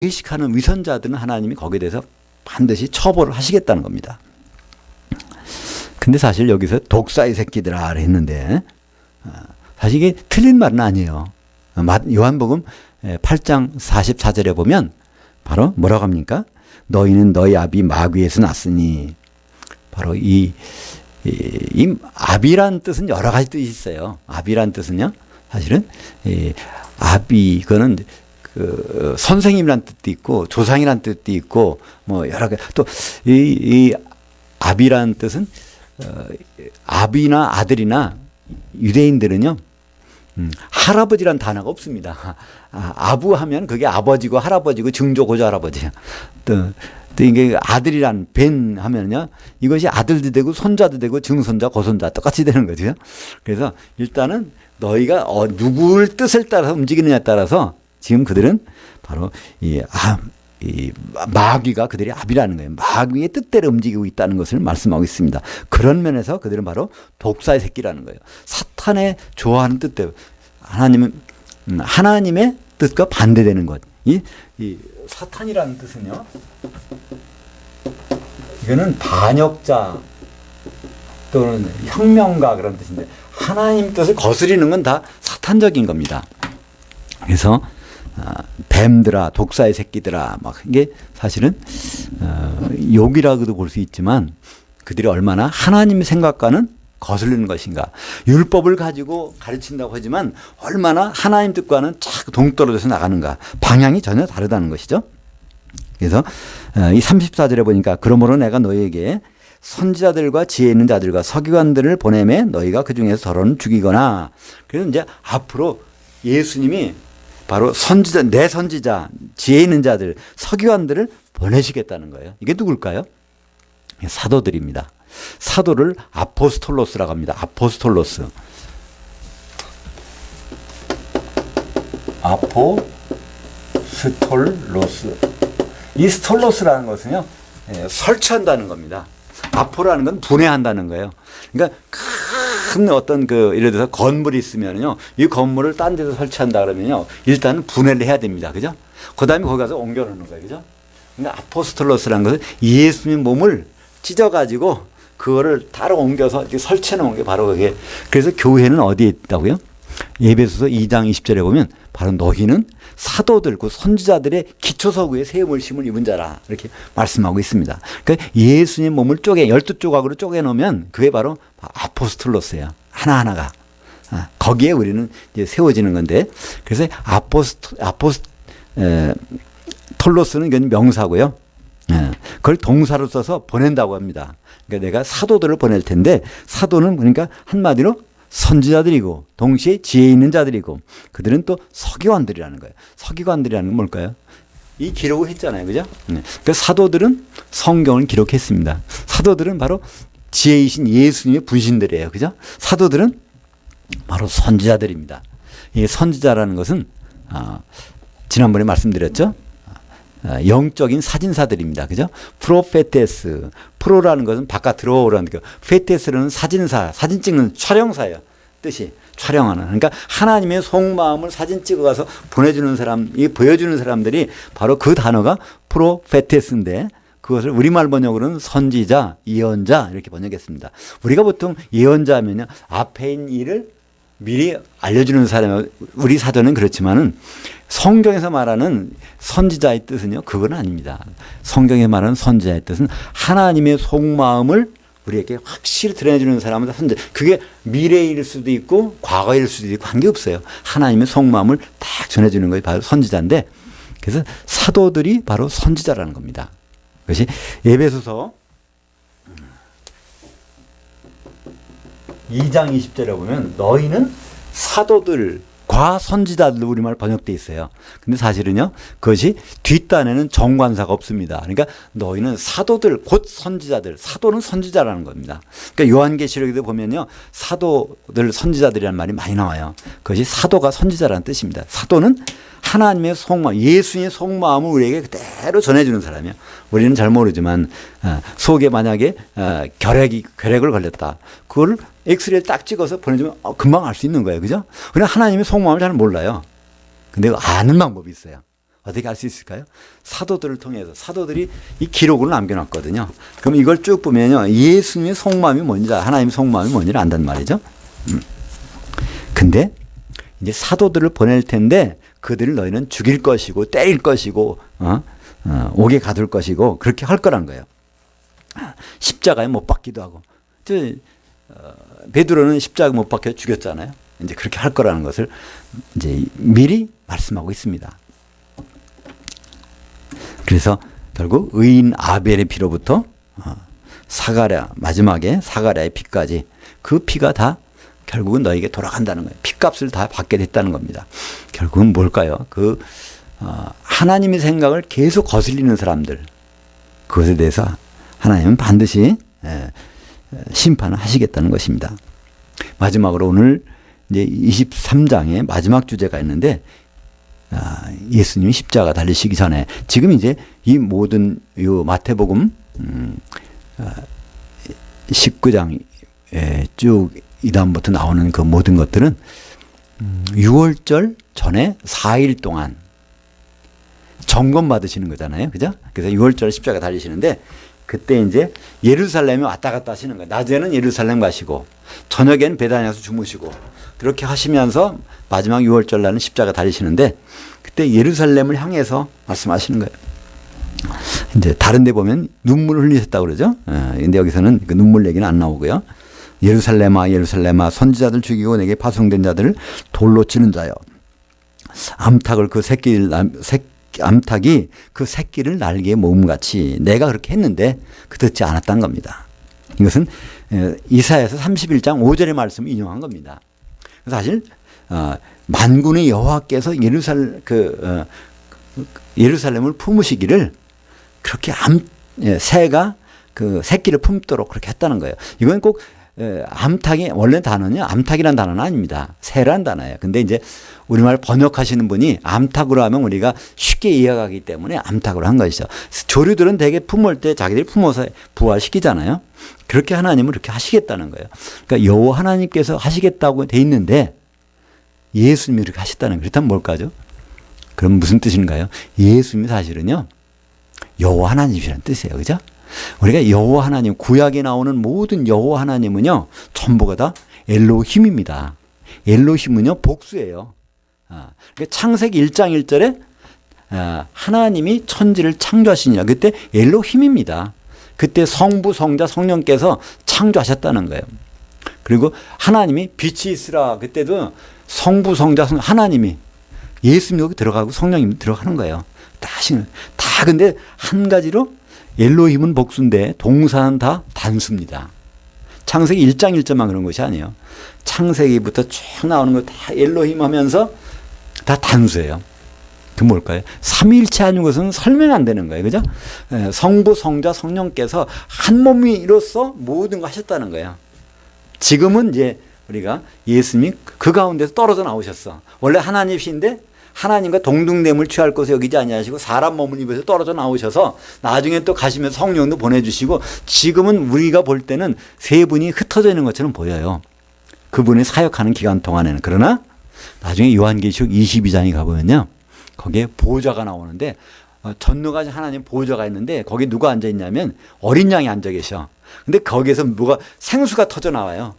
의식하는 위선자들은 하나님이 거기에 대해서 반드시 처벌을 하시겠다는 겁니다. 근데 사실 여기서 독사의 새끼들아 했는데 사실 이게 틀린 말은 아니에요. 요한복음 8장 44절에 보면 바로 뭐라고 합니까? 너희는 너희 아비 마귀에서 났으니, 바로 이 아비란 뜻은 여러 가지 뜻이 있어요. 아비란 뜻은요, 사실은 아비, 그거는 그 선생님이란 뜻도 있고 조상이란 뜻도 있고 뭐 여러 가지, 또 이 아비란 뜻은 아비나 아들이나 유대인들은요, 할아버지란 단어가 없습니다. 아부하면 그게 아버지고 할아버지고 증조 고조 할아버지야. 또 이게 아들이란 벤 하면요, 이것이 아들도 되고 손자도 되고 증손자 고손자 똑같이 되는 거죠. 그래서 일단은 너희가 누구를 뜻을 따라서 움직이느냐에 따라서 지금 그들은 바로 이 마귀가 그들이 아비라는 거예요. 마귀의 뜻대로 움직이고 있다는 것을 말씀하고 있습니다. 그런 면에서 그들은 바로 독사의 새끼라는 거예요. 사탄의 좋아하는 뜻대로, 하나님의 뜻과 반대되는 것. 이 사탄이라는 뜻은요, 이거는 반역자 또는 혁명가 그런 뜻인데, 하나님 뜻을 거스리는 건 다 사탄적인 겁니다. 그래서 뱀들아, 독사의 새끼들아, 막 이게 사실은 욕이라고도 볼 수 있지만 그들이 얼마나 하나님의 생각과는 거슬리는 것인가. 율법을 가지고 가르친다고 하지만 얼마나 하나님 뜻과는 자꾸 동떨어져서 나가는가. 방향이 전혀 다르다는 것이죠. 그래서 이 34절에 보니까 그러므로 내가 너희에게 선지자들과 지혜 있는 자들과 서기관들을 보내매 너희가 그 중에서 서로는 죽이거나. 그래서 이제 앞으로 예수님이 바로 선지자, 내 선지자, 지혜 있는 자들, 서기관들을 보내시겠다는 거예요. 이게 누굴까요? 사도들입니다. 사도를 아포스톨로스라고 합니다. 아포스톨로스. 아포스톨로스. 이 스톨로스라는 것은요, 설치한다는 겁니다. 아포라는 건 분해한다는 거예요. 그러니까 큰 어떤 예를 들어서 건물이 있으면요, 이 건물을 딴 데서 설치한다 그러면요, 일단은 분해를 해야 됩니다. 그죠? 그 다음에 거기 가서 옮겨놓는 거예요. 그죠? 그러니까 아포스톨로스라는 것은 예수님 몸을 찢어가지고 그거를 따로 옮겨서 이렇게 설치해 놓은 게 바로 그게. 그래서 교회는 어디에 있다고요? 에베소서 2장 20절에 보면 바로 너희는 사도들, 그 선지자들의 기초서구에 새 물심을 입은 자라, 이렇게 말씀하고 있습니다. 그러니까 예수님 몸을 12조각으로 쪼개 놓으면 그게 바로 아포스톨로스예요. 하나하나가. 거기에 우리는 이제 세워지는 건데, 그래서 아포스톨로스는 이건 명사고요. 그걸 동사로 써서 보낸다고 합니다. 그러니까 내가 사도들을 보낼 텐데, 사도는 그러니까 한마디로 선지자들이고 동시에 지혜 있는 자들이고, 그들은 또 서기관들이라는 거예요. 서기관들이라는 건 뭘까요? 이 기록을 했잖아요. 그죠? 그러니까 사도들은 성경을 기록했습니다. 사도들은 바로 지혜이신 예수님의 분신들이에요. 그죠? 사도들은 바로 선지자들입니다. 이 선지자라는 것은 지난번에 말씀드렸죠? 영적인 사진사들입니다. 그죠? 프로페테스. 프로라는 것은 바깥 들어오라는 거. 페테스는 사진사, 사진 찍는 촬영사예요. 뜻이 촬영하는. 그러니까 하나님의 속마음을 사진 찍어가서 보내주는 사람, 보여주는 사람들이 바로 그 단어가 프로페테스인데, 그것을 우리말 번역으로는 선지자, 예언자 이렇게 번역했습니다. 우리가 보통 예언자면요, 앞에 있는 일을 미리 알려주는 사람, 우리 사전은 그렇지만은 성경에서 말하는 선지자의 뜻은요, 그건 아닙니다. 성경에 말하는 선지자의 뜻은 하나님의 속마음을 우리에게 확실히 드러내주는 사람은 선지자. 그게 미래일 수도 있고 과거일 수도 있고 관계없어요. 하나님의 속마음을 딱 전해주는 것이 바로 선지자인데, 그래서 사도들이 바로 선지자라는 겁니다. 그것이 에베소서 2장 20절에 보면 너희는 사도들과 선지자들, 우리말 번역되어 있어요. 근데 사실은요, 그것이 뒷단에는 정관사가 없습니다. 그러니까 너희는 사도들, 곧 선지자들. 사도는 선지자라는 겁니다. 그러니까 요한계시록에도 보면요, 사도들, 선지자들이라는 말이 많이 나와요. 그것이 사도가 선지자라는 뜻입니다. 사도는 하나님의 속마음, 예수님의 속마음을 우리에게 그대로 전해주는 사람이에요. 우리는 잘 모르지만 속에 만약에 결핵을 걸렸다. 그걸 엑스레이를 딱 찍어서 보내주면 금방 알 수 있는 거예요. 그죠? 그냥 하나님의 속마음을 잘 몰라요. 근데 아는 방법이 있어요. 어떻게 알 수 있을까요? 사도들을 통해서 사도들이 이 기록을 남겨놨거든요. 그럼 이걸 쭉 보면요, 예수님의 속마음이 뭔지, 하나님의 속마음이 뭔지를 안단 말이죠. 근데 이제 사도들을 보낼 텐데 그들을 너희는 죽일 것이고 때릴 것이고 옥에 가둘 것이고 그렇게 할 거란 거예요. 십자가에 못 박기도 하고. 베드로는 십자가 못 박혀 죽였잖아요. 이제 그렇게 할 거라는 것을 이제 미리 말씀하고 있습니다. 그래서 결국 의인 아벨의 피로부터 사가랴, 마지막에 사가랴의 피까지 그 피가 다 결국은 너에게 돌아간다는 거예요. 피값을 다 받게 됐다는 겁니다. 결국은 뭘까요? 하나님의 생각을 계속 거슬리는 사람들, 그것에 대해서 하나님은 반드시 심판을 하시겠다는 것입니다. 마지막으로 오늘 이제 23장의 마지막 주제가 있는데, 예수님이 십자가 달리시기 전에 지금 이제 이 모든 요 마태복음 19장 쭉 이 다음부터 나오는 그 모든 것들은 6월절 전에 4일 동안 점검 받으시는 거잖아요. 그죠? 그래서 6월절 십자가 달리시는데 그때 이제 예루살렘에 왔다 갔다 하시는 거예요. 낮에는 예루살렘 가시고 저녁에는 베다니아에서 주무시고 그렇게 하시면서 마지막 6월절 날은 십자가 달리시는데 그때 예루살렘을 향해서 말씀하시는 거예요. 이제 다른 데 보면 눈물을 흘리셨다고 그러죠. 근데 여기서는 그 눈물 얘기는 안 나오고요. 예루살렘아 예루살렘아 선지자들 죽이고 내게 파송된 자들을 돌로 치는 자여, 암탉이 그 새끼를 날개에 모음같이 내가 그렇게 했는데 그 듣지 않았다는 겁니다. 이것은 이사야서 31장 5절의 말씀을 인용한 겁니다. 사실 만군의 여호와께서 예루살렘을 품으시기를 그렇게 새가 그 새끼를 품도록 그렇게 했다는 거예요. 이건 꼭 암탉이 원래 단어는요, 암탉이란 단어는 아닙니다. 새란 단어예요. 근데 이제 우리말 번역하시는 분이 암탉으로 하면 우리가 쉽게 이해하기 때문에 암탉으로 한 것이죠. 조류들은 대개 품을 때 자기들이 품어서 부화시키잖아요. 그렇게 하나님은 그렇게 하시겠다는 거예요. 그러니까 여호와 하나님께서 하시겠다고 돼 있는데 예수님이 이렇게 하셨다는 거예요. 그렇다면 뭘까죠? 그럼 무슨 뜻인가요? 예수님이 사실은요, 여호와 하나님이라는 뜻이에요. 그죠? 우리가 여호와 하나님, 구약에 나오는 모든 여호와 하나님은요, 전부가 다 엘로힘입니다. 엘로힘은요, 복수예요. 그러니까 창세기 1장 1절에 하나님이 천지를 창조하시니라. 그때 엘로힘입니다. 그때 성부, 성자, 성령께서 창조하셨다는 거예요. 그리고 하나님이 빛이 있으라. 그때도 성부, 성자, 하나님이 예수님이 여기 들어가고 성령님이 들어가는 거예요. 다 근데 한 가지로 엘로힘은 복수인데 동사는 다 단수입니다. 창세기 1장 1절만 그런 것이 아니에요. 창세기부터 쭉 나오는 거 다 엘로힘 하면서 다 단수예요. 그 뭘까요? 삼위일체 아닌 것은 설명 안 되는 거예요. 그죠? 성부, 성자, 성령께서 한 몸이로서 모든 거 하셨다는 거예요. 지금은 이제 우리가 예수님이 그 가운데서 떨어져 나오셨어. 원래 하나님이신데 하나님과 동등됨을 취할 것을 여기지 아니하시고 사람 몸을 입어서 떨어져 나오셔서 나중에 또 가시면서 성령도 보내주시고 지금은 우리가 볼 때는 세 분이 흩어져 있는 것처럼 보여요. 그분이 사역하는 기간 동안에는. 그러나 나중에 요한계시록 22장에 가보면요, 거기에 보호자가 나오는데 전능하신 하나님 보호자가 있는데 거기 누가 앉아 있냐면 어린 양이 앉아 계셔. 근데 거기에서 뭐가 생수가 터져 나와요.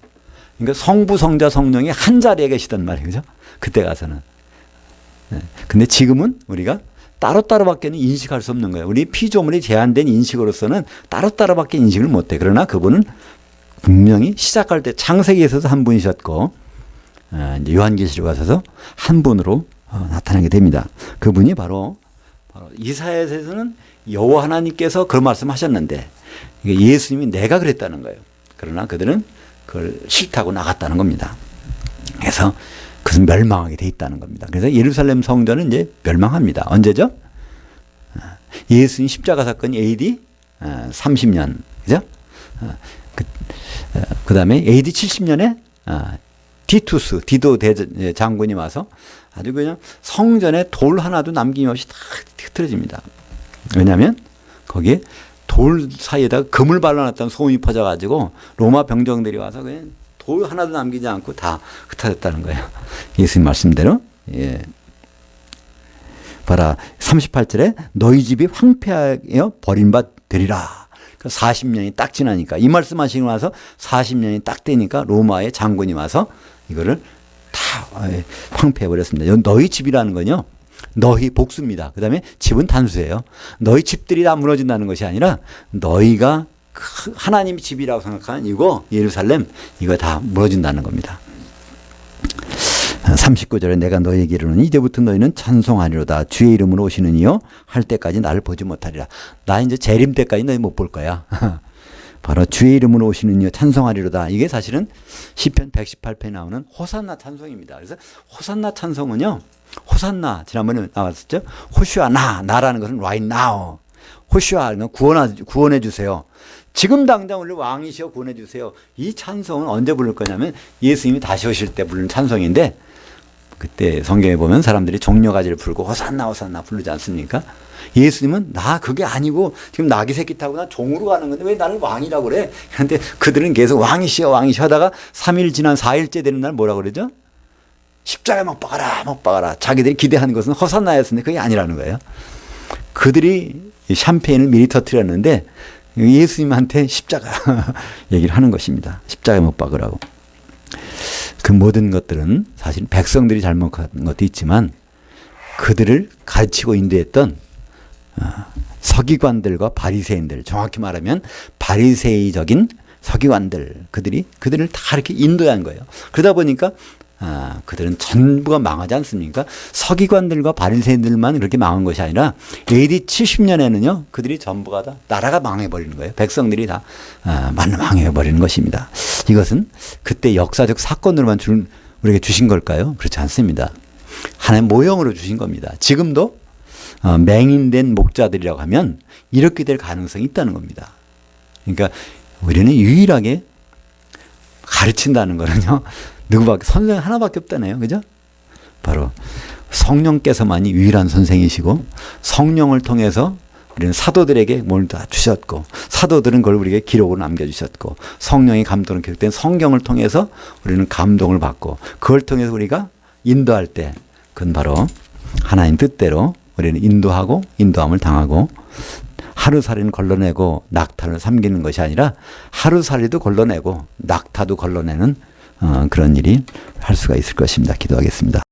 그러니까 성부, 성자, 성령이 한 자리에 계시단 말이에요. 그죠? 그때 가서는. 근데 지금은 우리가 따로따로밖에 인식할 수 없는 거예요. 우리 피조물이 제한된 인식으로서는 따로따로밖에 인식을 못해. 그러나 그분은 분명히 시작할 때 창세기에서도 한 분이셨고 이제 요한계시록 가서도 한 분으로 나타나게 됩니다. 그분이 바로 이사야에서는 여호와 하나님께서 그런 말씀하셨는데 예수님이 내가 그랬다는 거예요. 그러나 그들은 그걸 싫다고 나갔다는 겁니다. 그래서 그것은 멸망하게 돼 있다는 겁니다. 그래서 예루살렘 성전은 이제 멸망합니다. 언제죠? 예수님 십자가 사건이 AD 30년, 그죠? 그 다음에 AD 70년에 티투스, 디도 장군이 와서 아주 그냥 성전에 돌 하나도 남김없이 다 흐트러집니다. 왜냐하면 거기에 돌 사이에다가 금을 발라놨다는 소문이 퍼져가지고 로마 병정들이 와서 그냥 돌 하나도 남기지 않고 다 흩어졌다는 거예요. 예수님 말씀대로. 예. 봐라. 38절에 너희 집이 황폐하여 버림바 되리라. 40년이 딱 지나니까 이 말씀하시고 나서 40년이 딱 되니까 로마의 장군이 와서 이거를 다 황폐해 버렸습니다. 너희 집이라는 건요. 너희 복수입니다. 그 다음에 집은 단수예요. 너희 집들이 다 무너진다는 것이 아니라 너희가 하나님의 집이라고 생각하는 이거 예루살렘 이거 다 무너진다는 겁니다. 39절에 내가 너희에게 이르노니 이제부터 너희는 찬송하리로다. 주의 이름으로 오시는 이요 할 때까지 나를 보지 못하리라. 나 이제 재림 때까지 너희 못 볼 거야. 바로 주의 이름으로 오시는 이요 찬송하리로다. 이게 사실은 시편 118편에 나오는 호산나 찬송입니다. 그래서 호산나 찬송은요. 호산나 지난번에 나왔었죠. 호슈아 나라는 것은 right now. 호슈아 구원해 주세요. 지금 당장 우리 왕이시여 구원해 주세요. 이 찬송은 언제 부를 거냐면 예수님이 다시 오실 때 부르는 찬송인데 그때 성경에 보면 사람들이 종려가지를 풀고 호산나 호산나 부르지 않습니까? 예수님은 나 그게 아니고 지금 나귀 새끼 타고 나 종으로 가는 건데 왜 나를 왕이라고 그래? 그런데 그들은 계속 왕이시여 왕이시여 하다가 3일 지난 4일째 되는 날 뭐라 그러죠? 십자가에 못 박아라 못 박아라. 자기들이 기대하는 것은 호산나였는데 그게 아니라는 거예요. 그들이 샴페인을 미리 터뜨렸는데 예수님한테 십자가 얘기를 하는 것입니다. 십자가에 못 박으라고. 그 모든 것들은 사실 백성들이 잘못한 것도 있지만 그들을 가르치고 인도했던 서기관들과 바리새인들, 정확히 말하면 바리새이적인 서기관들, 그들을 다 이렇게 인도한 거예요. 그러다 보니까 그들은 전부가 망하지 않습니까? 서기관들과 바리새인들만 그렇게 망한 것이 아니라 AD 70년에는요 그들이 전부가 다 나라가 망해버리는 거예요. 백성들이 다 망해버리는 것입니다. 이것은 그때 역사적 사건으로만 우리에게 주신 걸까요? 그렇지 않습니다. 하나의 모형으로 주신 겁니다. 지금도 맹인된 목자들이라고 하면 이렇게 될 가능성이 있다는 겁니다. 그러니까 우리는 유일하게 가르친다는 거는요. 누구밖에 선생 하나밖에 없다네요. 그죠? 바로 성령께서만이 유일한 선생이시고 성령을 통해서 우리는 사도들에게 뭘 다 주셨고 사도들은 그걸 우리에게 기록으로 남겨주셨고 성령이 감동을 기록된 성경을 통해서 우리는 감동을 받고 그걸 통해서 우리가 인도할 때 그건 바로 하나님 뜻대로 우리는 인도하고 인도함을 당하고 하루살이는 걸러내고 낙타를 삼기는 것이 아니라 하루살이도 걸러내고 낙타도 걸러내는 그런 일이 할 수가 있을 것입니다. 기도하겠습니다.